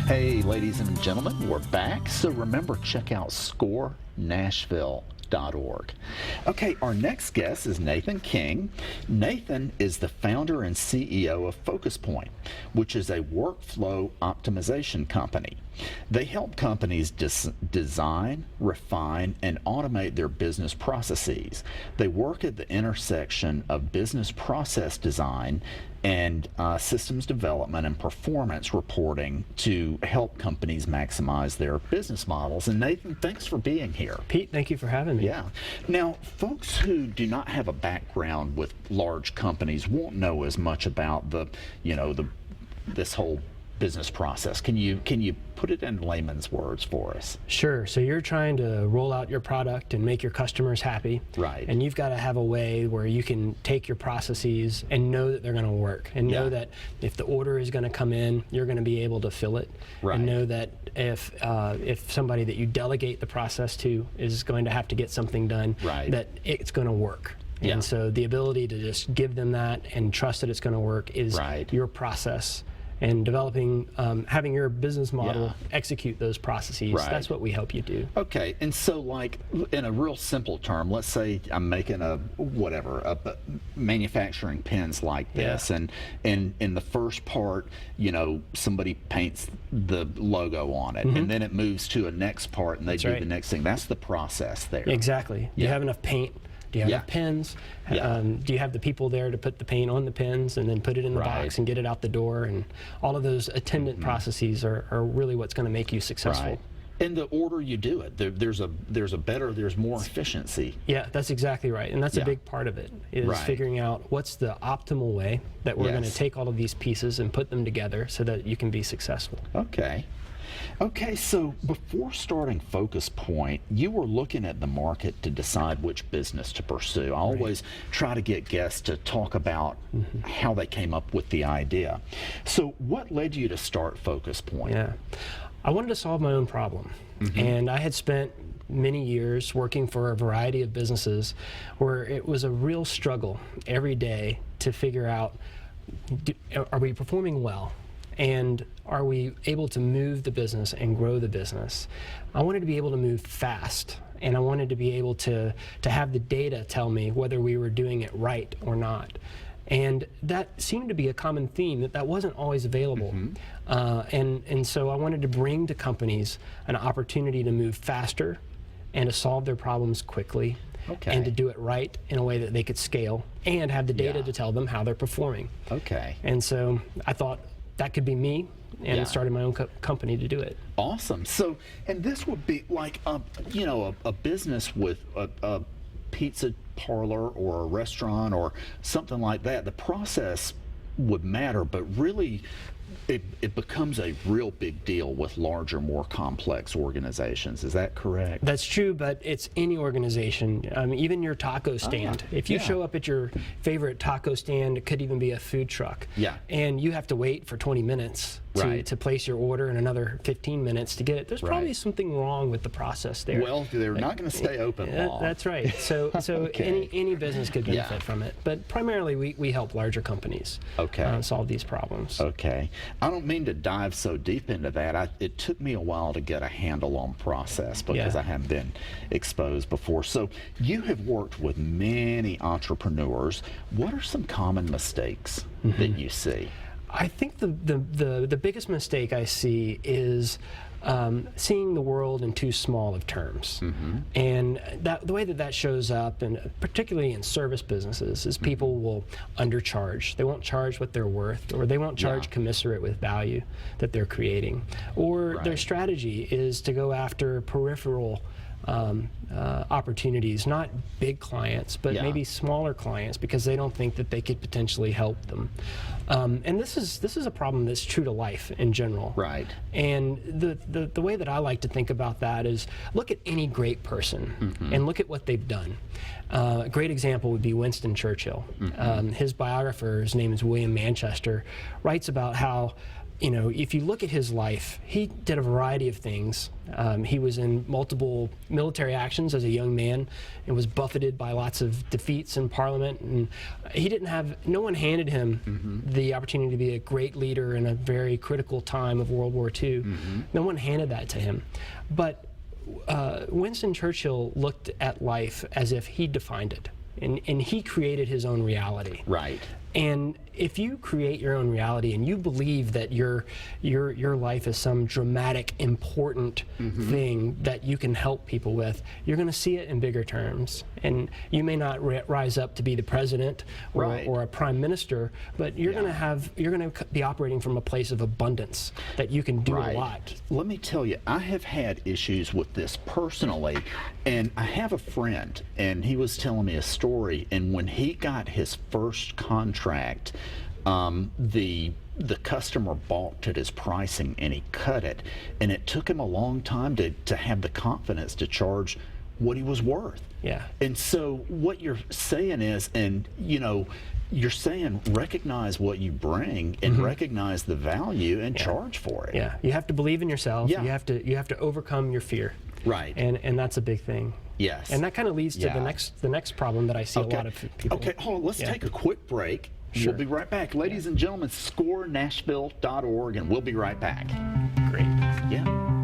Hey, ladies and gentlemen, we're back. So remember, check out scorenashville.org. Okay, our next guest is Nathan King. Nathan is the founder and CEO of FocusPoint, which is a workflow optimization company. They help companies design, refine, and automate their business processes. They work at the intersection of business process design and systems development and performance reporting to help companies maximize their business models. And Nathan, thanks for being here. Pete, thank you for having me. Yeah. Now, folks who do not have a background with large companies won't know as much about this whole business process. Can you put it in layman's words for us? Sure. So you're trying to roll out your product and make your customers happy. Right. And you've got to have a way where you can take your processes and know that they're going to work, and know that if the order is going to come in, you're going to be able to fill it. Right. And know that if somebody that you delegate the process to is going to have to get something done, that it's going to work. Yeah. And so the ability to just give them that and trust that it's going to work is your process. And developing, having your business model execute those processes, that's what we help you do. Okay, and so like in a real simple term, let's say I'm making a manufacturing pens like this, and in the first part, somebody paints the logo on it, and then it moves to a next part and they do the next thing. That's the process there. Exactly. Do you have enough paint? Do you have enough pens? Do you have the people there to put the paint on the pens and then put it in the box and get it out the door? And all of those attendant processes are really what's going to make you successful. Right. And the order you do it, there's more efficiency. Yeah, that's exactly right. And that's a big part of it, is figuring out what's the optimal way that we're going to take all of these pieces and put them together so that you can be successful. Okay. Okay, so before starting FocusPoint, you were looking at the market to decide which business to pursue. I always try to get guests to talk about how they came up with the idea. So what led you to start FocusPoint? Yeah, I wanted to solve my own problem. And I had spent many years working for a variety of businesses where it was a real struggle every day to figure out, are we performing well? And are we able to move the business and grow the business? I wanted to be able to move fast, and I wanted to be able to have the data tell me whether we were doing it right or not. And that seemed to be a common theme, that wasn't always available. And so I wanted to bring to companies an opportunity to move faster and to solve their problems quickly. And to do it right in a way that they could scale and have the data to tell them how they're performing. And so I thought, that could be me, and started my own company to do it. Awesome. So, and this would be like a business with a pizza parlor or a restaurant or something like that. The process would matter, but really it becomes a real big deal with larger, more complex organizations. Is that correct? That's true, but it's any organization. Even your taco stand. If you show up at your favorite taco stand, it could even be a food truck. And you have to wait for 20 minutes to place your order and another 15 minutes to get it. There's probably something wrong with the process there. Well, they're not going to stay open long. That's right. So any business could benefit from it. But primarily we help larger companies solve these problems. Okay. I don't mean to dive so deep into that. It took me a while to get a handle on process because I haven't been exposed before. So you have worked with many entrepreneurs. What are some common mistakes that you see? I think the biggest mistake I see is seeing the world in too small of terms. And the way that shows up, and particularly in service businesses, is people will undercharge. They won't charge what they're worth, or they won't charge commensurate with value that they're creating. Or their strategy is to go after peripheral opportunities, not big clients, but maybe smaller clients, because they don't think that they could potentially help them. And this is a problem that's true to life in general. And the way that I like to think about that is, look at any great person and look at what they've done. A great example would be Winston Churchill. His biographer, his name is William Manchester, writes about how you know, if you look at his life, he did a variety of things. He was in multiple military actions as a young man and was buffeted by lots of defeats in Parliament. And he didn't have, no one handed him the opportunity to be a great leader in a very critical time of World War II. No one handed that to him. But Winston Churchill looked at life as if he defined it. And he created his own reality. Right. And if you create your own reality and you believe that your life is some dramatic, important thing that you can help people with, you're going to see it in bigger terms. And you may not rise up to be the president or a prime minister, but you're going to be operating from a place of abundance that you can do a lot. Let me tell you, I have had issues with this personally, and I have a friend, and he was telling me a story, and when he got his first contract, the customer balked at his pricing and he cut it, and it took him a long time to have the confidence to charge what he was worth. Yeah. And so what you're saying is, and you know, you're saying recognize what you bring and recognize the value and charge for it. Yeah, you have to believe in yourself. Yeah. You have to overcome your fear. Right. And that's a big thing. Yes. And that kind of leads to the next problem that I see a lot of people. Okay, hold on, let's take a quick break. Sure. We'll be right back. Ladies and gentlemen, scorenashville.org, and we'll be right back. Great. Yeah.